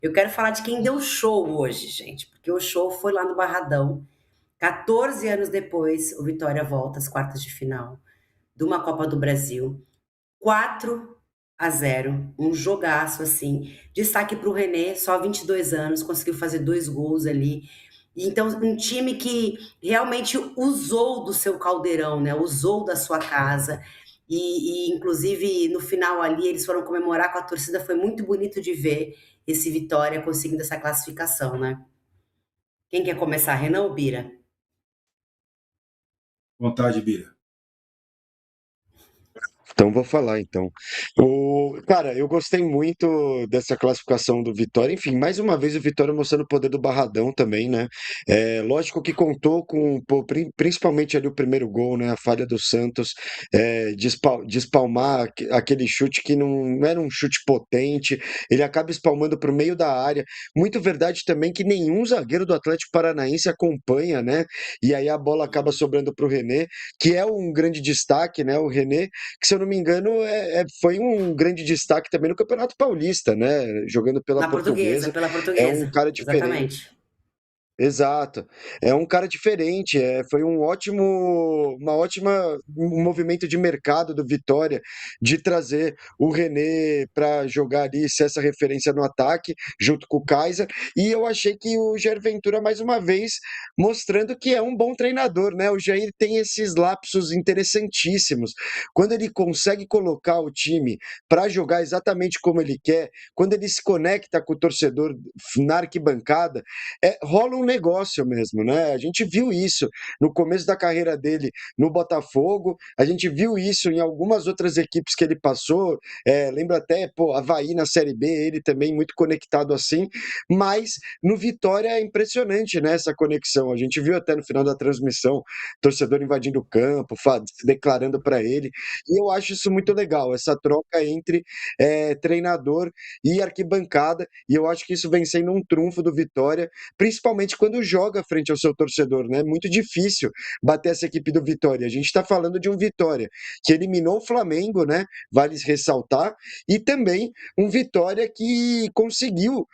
Eu quero falar de quem deu show hoje, gente, porque o show foi lá no Barradão. 14 anos depois, o Vitória volta às quartas de final de uma Copa do Brasil. 4-0, um jogaço assim. Destaque para o René, só 22 anos, conseguiu fazer 2 gols ali. Então, um time que realmente usou do seu caldeirão, né? Usou da sua casa. Inclusive, no final ali, eles foram comemorar com a torcida. Foi muito bonito de ver esse Vitória conseguindo essa classificação, né? Quem quer começar, Renan ou Bira? Vontade, Bira. Então vou falar então. Cara, eu gostei muito dessa classificação do Vitória. Enfim, mais uma vez o Vitória mostrando o poder do Barradão também, né? Lógico que contou com, pô, principalmente ali o primeiro gol, né? A falha do Santos, de espalmar aquele chute que não era um chute potente, ele acaba espalmando para o meio da área. Muito verdade também que nenhum zagueiro do Atlético Paranaense acompanha, né? E aí a bola acaba sobrando para o René, que é um grande destaque, né? O René que se eu não me engano foi um grande destaque também no Campeonato Paulista, né? Jogando pela Portuguesa, Pela é um portuguesa, cara diferente. exatamente. Exato. É um cara diferente, foi um movimento de mercado do Vitória de trazer o René para jogar ali, ser essa referência no ataque, junto com o Kaiser, e eu achei que o Jair Ventura, mais uma vez, mostrando que é um bom treinador, né? O Jair tem esses lapsos interessantíssimos. Quando ele consegue colocar o time para jogar exatamente como ele quer, quando ele se conecta com o torcedor na arquibancada, rola um negócio mesmo, né? A gente viu isso no começo da carreira dele no Botafogo, a gente viu isso em algumas outras equipes que ele passou, lembra até, pô, Avaí na Série B, ele também muito conectado assim, mas no Vitória é impressionante, né, essa conexão. A gente viu até no final da transmissão, torcedor invadindo o campo, se declarando para ele, e eu acho isso muito legal, essa troca entre treinador e arquibancada, e eu acho que isso vem sendo um trunfo do Vitória, principalmente quando joga frente ao seu torcedor, né? É muito difícil bater essa equipe do Vitória. A gente está falando de um Vitória que eliminou o Flamengo, né? Vale ressaltar, e também um Vitória que conseguiu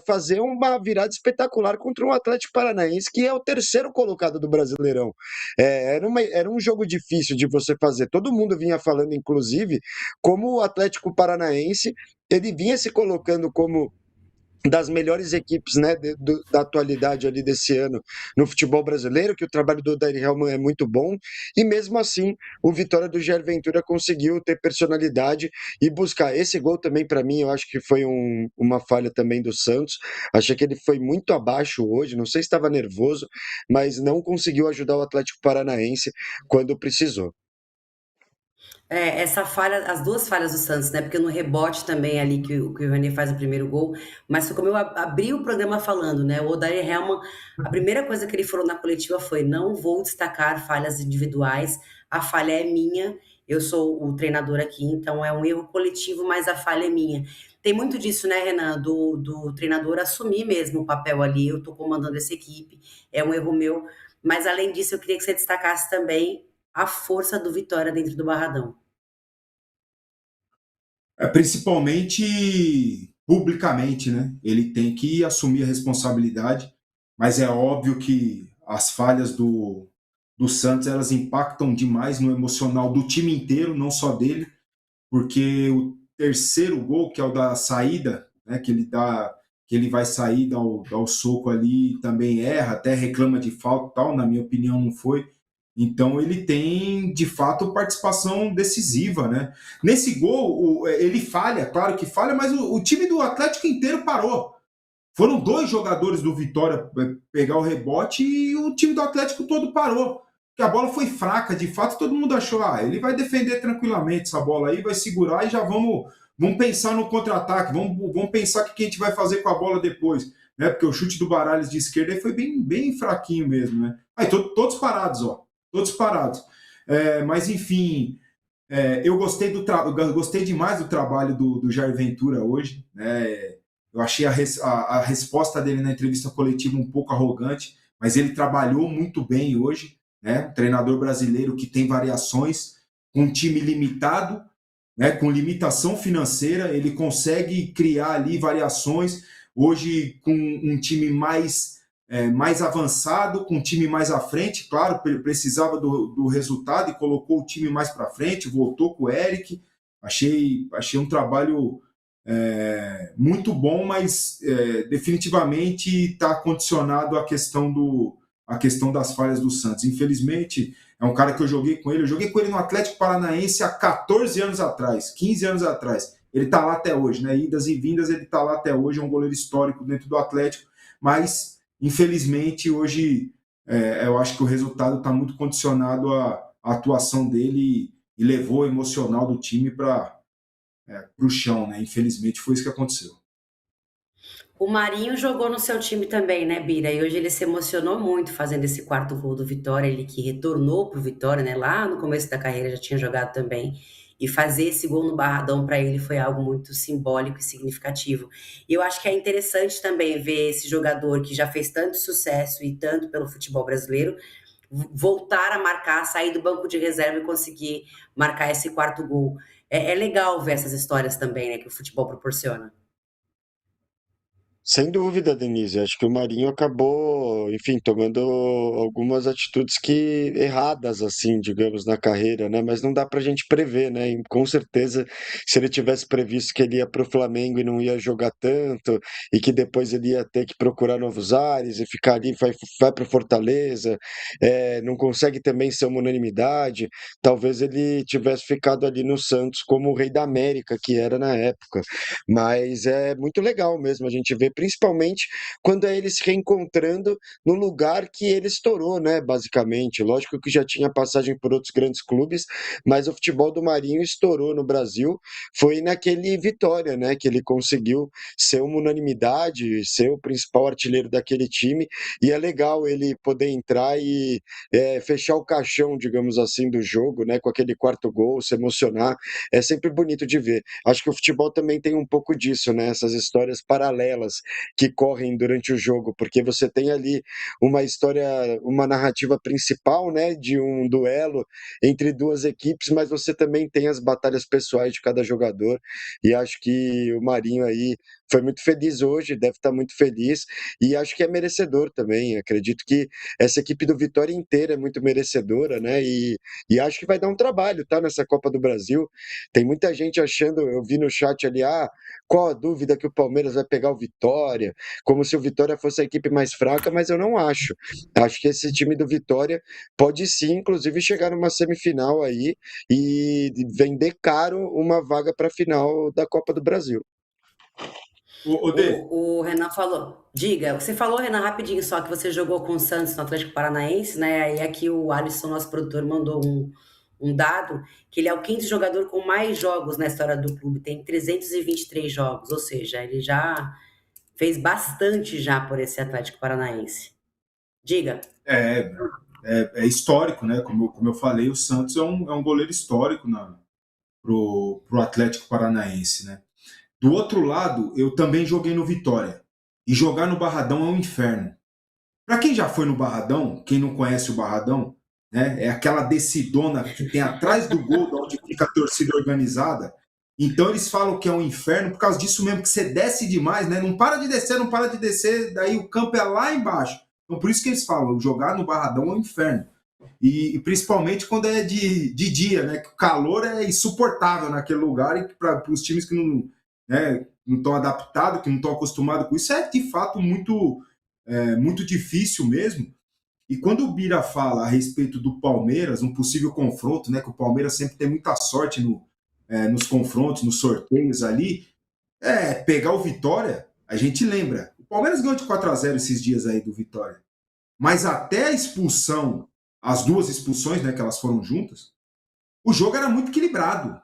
fazer uma virada espetacular contra um Atlético Paranaense, que é o terceiro colocado do Brasileirão. Era um jogo difícil de você fazer. Todo mundo vinha falando, inclusive, como o Atlético Paranaense ele vinha se colocando como das melhores equipes, né, da atualidade ali desse ano no futebol brasileiro, que o trabalho do Odair Hellmann é muito bom, e mesmo assim o Vitória do Jair Ventura conseguiu ter personalidade e buscar. Esse gol também, para mim, eu acho que foi uma falha também do Santos, achei que ele foi muito abaixo hoje, não sei se estava nervoso, mas não conseguiu ajudar o Atlético Paranaense quando precisou. Essa falha, as duas falhas do Santos, né? Porque no rebote também ali que o René faz o primeiro gol, mas foi como eu abri o programa falando, né? O Odair Hellmann, a primeira coisa que ele falou na coletiva foi: não vou destacar falhas individuais, a falha é minha, eu sou o treinador aqui, então é um erro coletivo, mas a falha é minha. Tem muito disso, né, Renan? Do treinador assumir mesmo o papel ali, eu tô comandando essa equipe, é um erro meu. Mas além disso, eu queria que você destacasse também a força do Vitória dentro do Barradão. Principalmente publicamente, né? Ele tem que assumir a responsabilidade, mas é óbvio que as falhas do Santos elas impactam demais no emocional do time inteiro, não só dele, porque o terceiro gol, que é o da saída, né, que ele vai sair, dá o soco ali, também erra, até reclama de falta e tal, na minha opinião não foi. Então ele tem, de fato, participação decisiva, né? Nesse gol, ele falha, claro que falha, mas o time do Atlético inteiro parou. Foram dois jogadores do Vitória pegar o rebote e o time do Atlético todo parou. Porque a bola foi fraca, de fato, todo mundo achou, ele vai defender tranquilamente essa bola aí, vai segurar e já vamos pensar no contra-ataque, vamos pensar o que a gente vai fazer com a bola depois. Né? Porque o chute do Baralhas de esquerda aí foi bem fraquinho mesmo, né? Aí todos parados, ó. Todos parados. Mas, enfim, eu gostei demais do trabalho do Jair Ventura hoje, né? Eu achei a resposta dele na entrevista coletiva um pouco arrogante, mas ele trabalhou muito bem hoje, né? Um treinador brasileiro que tem variações, com um time limitado, né? Com limitação financeira, ele consegue criar ali variações. hoje com um time mais avançado, com um time mais à frente, claro, precisava do resultado e colocou o time mais para frente, voltou com o Eric, achei um trabalho muito bom, mas definitivamente está condicionado à questão das falhas do Santos. Infelizmente, é um cara que eu joguei com ele no Atlético Paranaense há 14 anos atrás, 15 anos atrás. Ele está lá até hoje, né? Idas e vindas, ele está lá até hoje, é um goleiro histórico dentro do Atlético, mas infelizmente hoje eu acho que o resultado está muito condicionado à atuação dele e levou o emocional do time para o chão, né? Infelizmente foi isso que aconteceu. O Marinho jogou no seu time também, né, Bira? E hoje ele se emocionou muito fazendo esse quarto gol do Vitória, ele que retornou pro Vitória, né? Lá no começo da carreira já tinha jogado também. E fazer esse gol no Barradão para ele foi algo muito simbólico e significativo. E eu acho que é interessante também ver esse jogador que já fez tanto sucesso e tanto pelo futebol brasileiro voltar a marcar, sair do banco de reserva e conseguir marcar esse quarto gol. É legal ver essas histórias também, né, que o futebol proporciona. Sem dúvida, Denise. Acho que o Marinho acabou, enfim, tomando algumas atitudes que erradas, assim, digamos, na carreira, né? Mas não dá pra gente prever, né? E, com certeza, se ele tivesse previsto que ele ia pro Flamengo e não ia jogar tanto, e que depois ele ia ter que procurar novos ares e ficar ali, vai pro Fortaleza, não consegue também ser uma unanimidade, talvez ele tivesse ficado ali no Santos como o rei da América, que era na época. Mas é muito legal mesmo a gente ver, principalmente quando é ele se reencontrando no lugar que ele estourou, né? Basicamente. Lógico que já tinha passagem por outros grandes clubes, mas o futebol do Marinho estourou no Brasil. Foi naquele Vitória, né? Que ele conseguiu ser uma unanimidade, ser o principal artilheiro daquele time. E é legal ele poder entrar e fechar o caixão, digamos assim, do jogo, né? Com aquele quarto gol, se emocionar. É sempre bonito de ver. Acho que o futebol também tem um pouco disso, né? Essas histórias paralelas que correm durante o jogo, porque você tem ali uma história, uma narrativa principal, né? De um duelo entre duas equipes, mas você também tem as batalhas pessoais de cada jogador. E acho que o Marinho aí foi muito feliz hoje, deve estar muito feliz, e acho que é merecedor também. Acredito que essa equipe do Vitória inteira é muito merecedora, né? E acho que vai dar um trabalho, tá? Nessa Copa do Brasil. Tem muita gente achando, eu vi no chat ali, qual a dúvida que o Palmeiras vai pegar o Vitória? Como se o Vitória fosse a equipe mais fraca, mas eu não acho. Acho que esse time do Vitória pode sim, inclusive, chegar numa semifinal aí e vender caro uma vaga para a final da Copa do Brasil. O D, O Renan falou, diga, você falou, Renan, rapidinho só que você jogou com o Santos no Atlético Paranaense, né? Aí aqui o Alisson, nosso produtor, mandou um dado que ele é o quinto jogador com mais jogos na história do clube, tem 323 jogos, ou seja, ele já fez bastante já por esse Atlético Paranaense. Diga. é, é histórico, né? Como eu falei, o Santos é um goleiro histórico pro Atlético Paranaense, né? Do outro lado, eu também joguei no Vitória. E jogar no Barradão é um inferno. Para quem já foi no Barradão, quem não conhece o Barradão, né, é aquela descidona que tem atrás do gol, onde fica a torcida organizada. Então eles falam que é um inferno por causa disso mesmo, que você desce demais, né? Não para de descer, não para de descer, daí o campo é lá embaixo. Então por isso que eles falam, jogar no Barradão é um inferno. E principalmente quando é de dia, né? Que o calor é insuportável naquele lugar e para os times que não estão adaptados, que não estão acostumados com isso, é de fato muito difícil mesmo. E quando o Bira fala a respeito do Palmeiras, um possível confronto, né? Que o Palmeiras sempre tem muita sorte nos confrontos, nos sorteios ali, pegar o Vitória, a gente lembra. O Palmeiras ganhou de 4-0 esses dias aí do Vitória. Mas até a expulsão, as duas expulsões, né, que elas foram juntas, o jogo era muito equilibrado.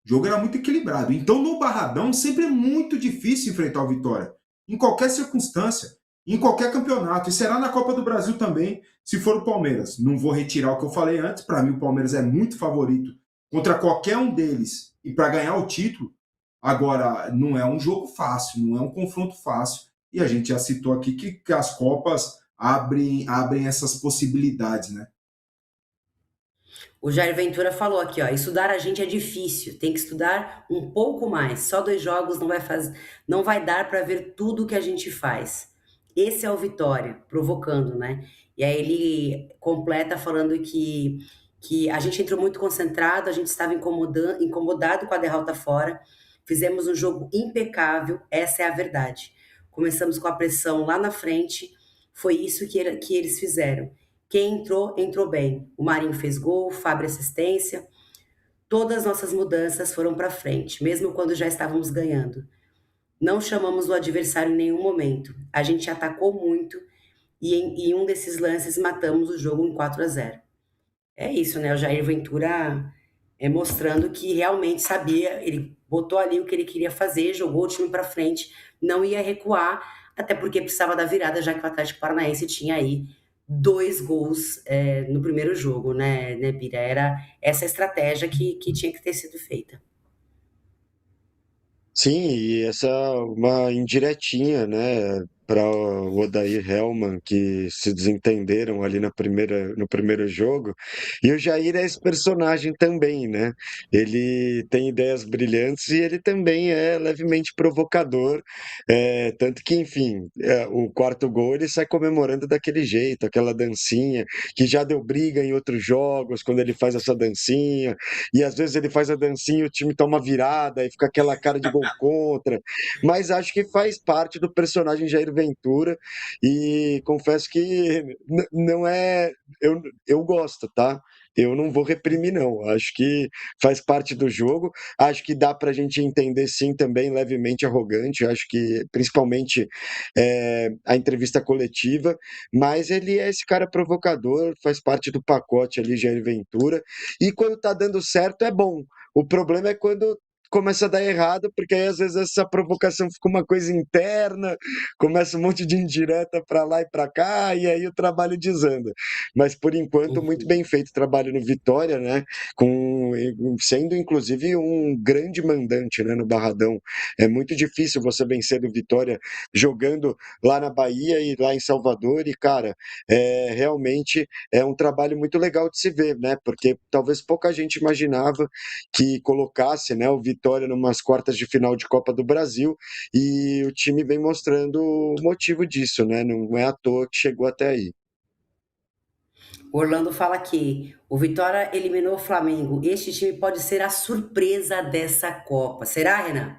O jogo era muito equilibrado. Então, no Barradão, sempre é muito difícil enfrentar o Vitória. Em qualquer circunstância. Em qualquer campeonato. E será na Copa do Brasil também, se for o Palmeiras. Não vou retirar o que eu falei antes. Para mim, o Palmeiras é muito favorito contra qualquer um deles. E para ganhar o título, agora, não é um jogo fácil. Não é um confronto fácil. E a gente já citou aqui que as Copas abrem essas possibilidades, né? O Jair Ventura falou aqui, ó, estudar a gente é difícil, tem que estudar um pouco mais. Só 2 jogos não vai dar para ver tudo que a gente faz. Esse é o Vitória, provocando, né? E aí ele completa falando que a gente entrou muito concentrado, a gente estava incomodado com a derrota fora, fizemos um jogo impecável, essa é a verdade. Começamos com a pressão lá na frente, foi isso que eles fizeram. Quem entrou, entrou bem. O Marinho fez gol, o Fábio assistência. Todas as nossas mudanças foram para frente, mesmo quando já estávamos ganhando. Não chamamos o adversário em nenhum momento. A gente atacou muito e em um desses lances matamos o jogo em 4-0. É isso, né? O Jair Ventura mostrando que realmente sabia, ele botou ali o que ele queria fazer, jogou o time para frente, não ia recuar, até porque precisava da virada, já que o Atlético Paranaense tinha aí 2 gols no primeiro jogo, né, Bira? Era essa estratégia que tinha que ter sido feita. Sim, e essa é uma indiretinha, né, para o Odair Hellmann, que se desentenderam ali no primeiro jogo. E o Jair é esse personagem também, né? Ele tem ideias brilhantes e ele também é levemente provocador. Tanto que, enfim, o quarto gol ele sai comemorando daquele jeito, aquela dancinha, que já deu briga em outros jogos, quando ele faz essa dancinha. E às vezes ele faz a dancinha e o time toma virada e fica aquela cara de gol contra. Mas acho que faz parte do personagem Jair Ventura e confesso que não é. Eu gosto, tá? Eu não vou reprimir, não. Acho que faz parte do jogo. Acho que dá para a gente entender, sim, também levemente arrogante. Acho que, principalmente, a entrevista coletiva. Mas ele é esse cara provocador, faz parte do pacote ali, Jair Ventura. E quando tá dando certo, é bom. O problema é quando começa a dar errado, porque aí às vezes essa provocação fica uma coisa interna, começa um monte de indireta para lá e para cá, e aí o trabalho desanda. Mas por enquanto, muito Uhum. bem feito o trabalho no Vitória, né? Sendo inclusive um grande mandante, né, no Barradão. É muito difícil você vencer o Vitória jogando lá na Bahia e lá em Salvador, e cara, realmente é um trabalho muito legal de se ver, né? Porque talvez pouca gente imaginava que colocasse, né, o Vitória numas quartas de final de Copa do Brasil, e o time vem mostrando o motivo disso, né? Não é à toa que chegou até aí. O Orlando fala que o Vitória eliminou o Flamengo. Este time pode ser a surpresa dessa Copa. Será, Renan?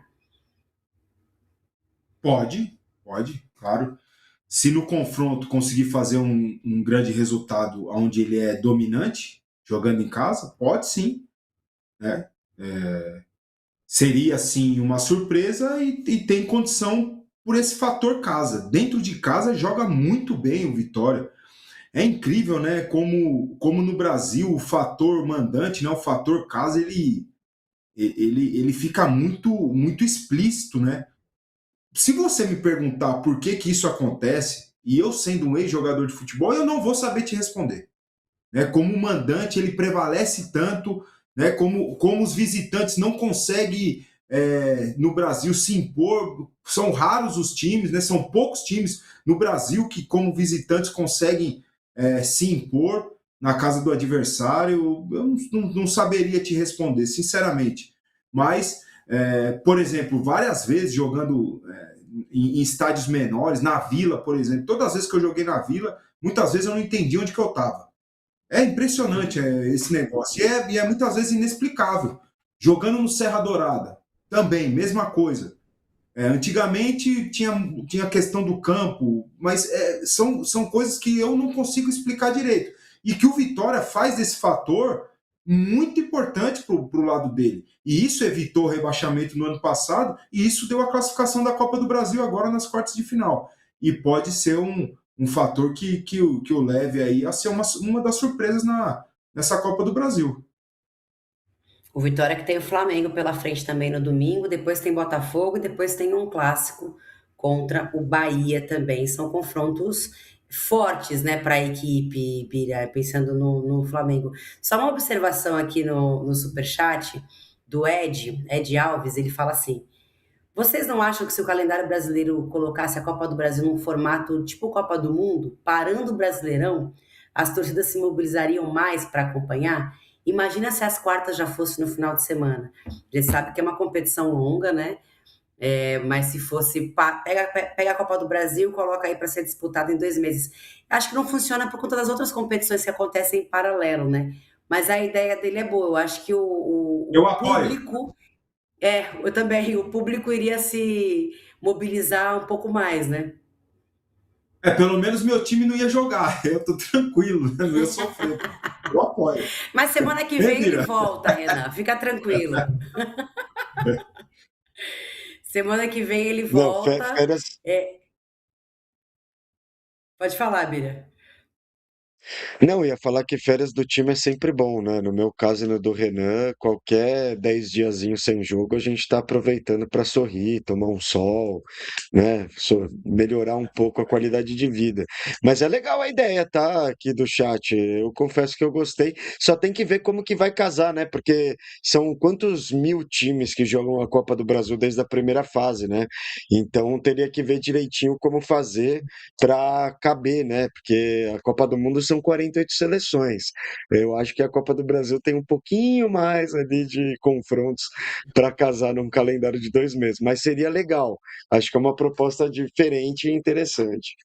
Pode, claro. Se no confronto conseguir fazer um grande resultado onde ele é dominante, jogando em casa, pode sim, né? Seria sim uma surpresa e tem condição por esse fator casa. Dentro de casa joga muito bem o Vitória. É incrível, né? Como no Brasil o fator mandante, né? O fator casa, ele fica muito explícito, né? Se você me perguntar por que isso acontece, e eu sendo um ex-jogador de futebol, eu não vou saber te responder. Né? Como o mandante ele prevalece tanto, né? Como os visitantes não conseguem no Brasil se impor, são raros os times, né? São poucos times no Brasil que como visitantes conseguem se impor na casa do adversário. Eu não saberia te responder, sinceramente. Mas, por exemplo, várias vezes jogando em estádios menores, na Vila, por exemplo, todas as vezes que eu joguei na Vila, muitas vezes eu não entendi onde que eu estava. É impressionante esse negócio. E é muitas vezes inexplicável. Jogando no Serra Dourada, também, mesma coisa. Antigamente tinha a questão do campo, mas são coisas que eu não consigo explicar direito. E que o Vitória faz desse fator muito importante para o lado dele. E isso evitou o rebaixamento no ano passado, e isso deu a classificação da Copa do Brasil agora nas quartas de final. E pode ser um fator que o leve aí a ser uma das surpresas nessa Copa do Brasil. O Vitória que tem o Flamengo pela frente também no domingo, depois tem Botafogo e depois tem um clássico contra o Bahia também. São confrontos fortes, né, para a equipe, Bira, pensando no Flamengo. Só uma observação aqui no Superchat do Ed Alves, ele fala assim: vocês não acham que se o calendário brasileiro colocasse a Copa do Brasil num formato tipo Copa do Mundo, parando o Brasileirão, as torcidas se mobilizariam mais para acompanhar? Imagina se as quartas já fosse no final de semana. A gente sabe que é uma competição longa, né? Mas se fosse, pega a Copa do Brasil, coloca aí para ser disputada em 2 meses. Acho que não funciona por conta das outras competições que acontecem em paralelo, né? Mas a ideia dele é boa. Eu acho que Eu o apoio. público, eu também, o público iria se mobilizar um pouco mais, né? Pelo menos meu time não ia jogar. Eu tô tranquilo, né? Não ia sofrer. Eu apoio. Mas semana que Hein, vem ele Bira? volta, Renan. Fica tranquilo. Semana que vem ele Não, volta. férias. É, pode falar, Bira. Não, ia falar que férias do time é sempre bom, né? No meu caso e no do Renan, qualquer 10 diazinhos sem jogo, a gente está aproveitando para sorrir, tomar um sol, né? Melhorar um pouco a qualidade de vida. Mas é legal a ideia, tá? Aqui do chat. Eu confesso que eu gostei. Só tem que ver como que vai casar, né? Porque são quantos mil times que jogam a Copa do Brasil desde a primeira fase, né? Então teria que ver direitinho como fazer para caber, né? Porque a Copa do Mundo são 48 seleções. Eu acho que a Copa do Brasil tem um pouquinho mais ali de confrontos para casar num calendário de 2 meses, mas seria legal. Acho que é uma proposta diferente e interessante.